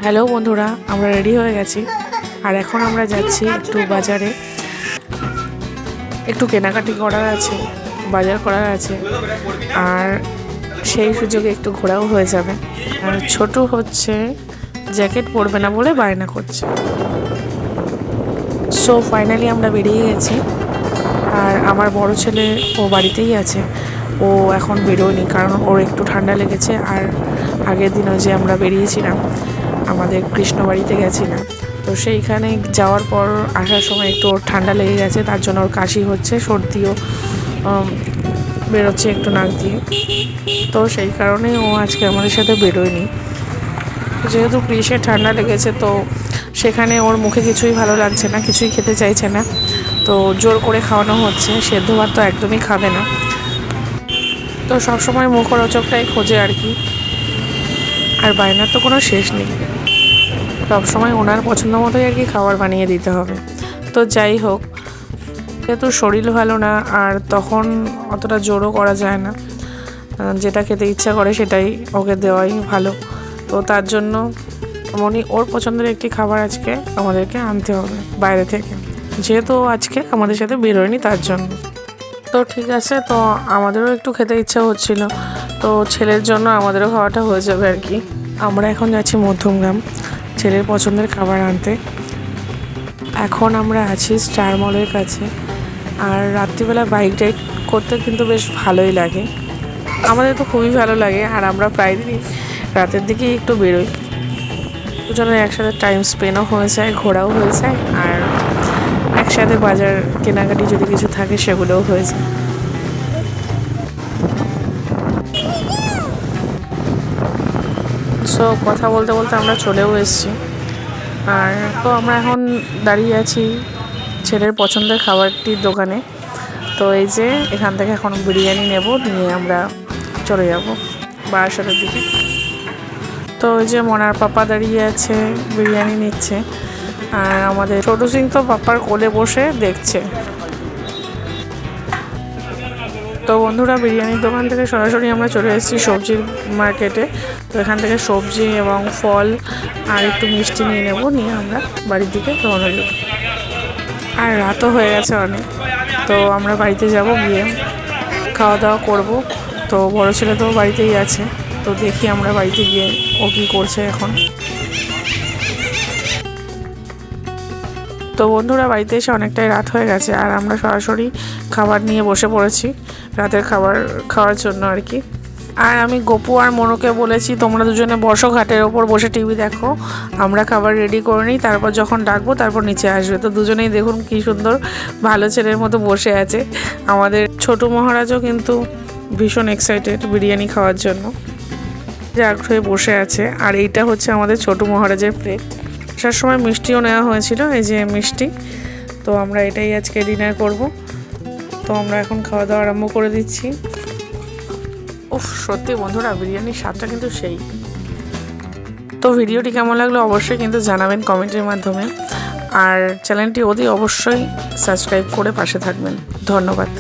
Hello বন্ধুরা, আমরা ready হয়ে গেছি আর এখন আমরা যাচ্ছি একটু বাজারে। একটু কেনাকাটি করার আছে, বাজার করার আছে, আর সেই সুযোগে একটু ঘোরাও হয়ে যাবে। আর ছোট হচ্ছে জ্যাকেট পরবে না বলে বায়না করছে। সো ফাইনালি আমরা বেরিয়ে গেছি। আর আমার বড় ছেলে ও বাড়িতেই আছে, ও এখন বেরোয়নি কারণ ওর একটু ঠান্ডা লেগেছে। আর আগের দিনও যে আমরা বেরিয়েছিলাম আমাদের কৃষ্ণবাড়িতে গেছিলাম, তো সেইখানে যাওয়ার পর আসার সময় একটু ওর ঠান্ডা লেগে গেছে, তার জন্য ওর কাশি হচ্ছে, সর্দিও বেরোচ্ছে একটু নাক দিয়ে। তো সেই কারণে ও আজকে আমাদের সাথে বেরোয়নি। যেহেতু কৃষের ঠান্ডা লেগেছে, তো সেখানে ওর মুখে কিছুই ভালো লাগছে না, কিছুই খেতে চাইছে না, তো জোর করে খাওয়ানো হচ্ছে। সেদ্ধ ভাত তো একদমই খাবে না, তো সবসময় মুখরোচকটাই খোঁজে আর কি। আর বায়নার তো কোনো শেষ নেই, সবসময় ওনার পছন্দ মতোই আর কি খাবার বানিয়ে দিতে হবে। তো যাই হোক, যেহেতু শরীর ভালো না আর তখন অতটা জোরও করা যায় না, যেটা খেতে ইচ্ছা করে সেটাই ওকে দেওয়াই ভালো। তো তার জন্য ওর পছন্দের একটি খাবার আজকে আমাদেরকে আনতে হবে বাইরে থেকে, যেহেতু আজকে আমাদের সাথে বেরোয়নি তার জন্য। তো ঠিক আছে, তো আমাদেরও একটু খেতে ইচ্ছা হচ্ছিল, তো ছেলের জন্য আমাদেরও খাওয়াটা হয়ে যাবে আর কি। আমরা এখন যাচ্ছি মধ্যমগ্রাম ছেলের পছন্দের খাবার আনতে। এখন আমরা আছি স্টার মলের কাছে। আর রাত্রিবেলা বাইক রাইড করতে কিন্তু বেশ ভালোই লাগে, আমাদের তো খুবই ভালো লাগে। আর আমরা প্রায় দিনই রাতের দিকেই একটু বেরোই, দুজনের একসাথে টাইম স্পেন্ডও হয়ে যায়, ঘোরাও হয়ে যায়, আর একসাথে বাজার কেনাকাটি যদি কিছু থাকে সেগুলোও হয়ে যায়। সো কথা বলতে বলতে আমরা চলেও এসেছি। আর তো আমরা এখন দাঁড়িয়ে আছি ছেলের পছন্দের খাবারটির দোকানে। তো এই যে এখান থেকে এখন বিরিয়ানি নেব, নিয়ে আমরা চলে যাব বারাসাতের দিকে। তো ওই যে মনার পাপা দাঁড়িয়ে আছে, বিরিয়ানি নিচ্ছে, আর আমাদের ছোট সিং তো পাপার কোলে বসে দেখছে। তো বন্ধুরা, বিরিয়ানির দোকান থেকে সরাসরি আমরা চলে এসেছি সবজির মার্কেটে। তো এখান থেকে সবজি এবং ফল আর একটু মিষ্টি নিয়ে নেব, নিয়ে আমরা বাড়ির দিকে রওনা দেব। আর রাতও হয়ে গেছে অনেক, তো আমরা বাড়িতে যাব, গিয়ে খাওয়া দাওয়া করব। তো বড় ছেলে তো বাড়িতেই আছে, তো দেখি আমরা বাড়িতে গিয়ে ও কী করছে এখন। তো বন্ধুরা, বাড়িতে এসে অনেকটাই রাত হয়ে গেছে, আর আমরা সরাসরি খাবার নিয়ে বসে পড়েছি রাতের খাবার খাওয়ার জন্য আর কি। আর আমি গপু আর মনুকে বলেছি তোমরা দুজনে বসো, ঘাটের ওপর বসে টিভি দেখো, আমরা খাবার রেডি করে নিই, তারপর যখন ডাকবো তারপর নিচে আসবে। তো দুজনেই দেখুন কী সুন্দর ভালো ছেলের মতো বসে আছে। আমাদের ছোটো মহারাজও কিন্তু ভীষণ এক্সাইটেড বিরিয়ানি খাওয়ার জন্য, যে আগ্রহে বসে আছে। আর এইটা হচ্ছে আমাদের ছোটো মহারাজের প্লেট। আসার সময় মিষ্টিও নেওয়া হয়েছিল, এই যে মিষ্টি। তো আমরা এটাই আজকে ডিনার করব। তো আমরা এখন খাওয়া দাওয়া আরম্ভ করে দিচ্ছি। উফ, সত্যি বন্ধুরা, বিরিয়ানির স্বাদটা কিন্তু সেই। তো ভিডিওটি কেমন লাগলো অবশ্যই কিন্তু জানাবেন কমেন্টের মাধ্যমে, আর চ্যানেলটি অবশ্যই সাবস্ক্রাইব করে পাশে থাকবেন। ধন্যবাদ।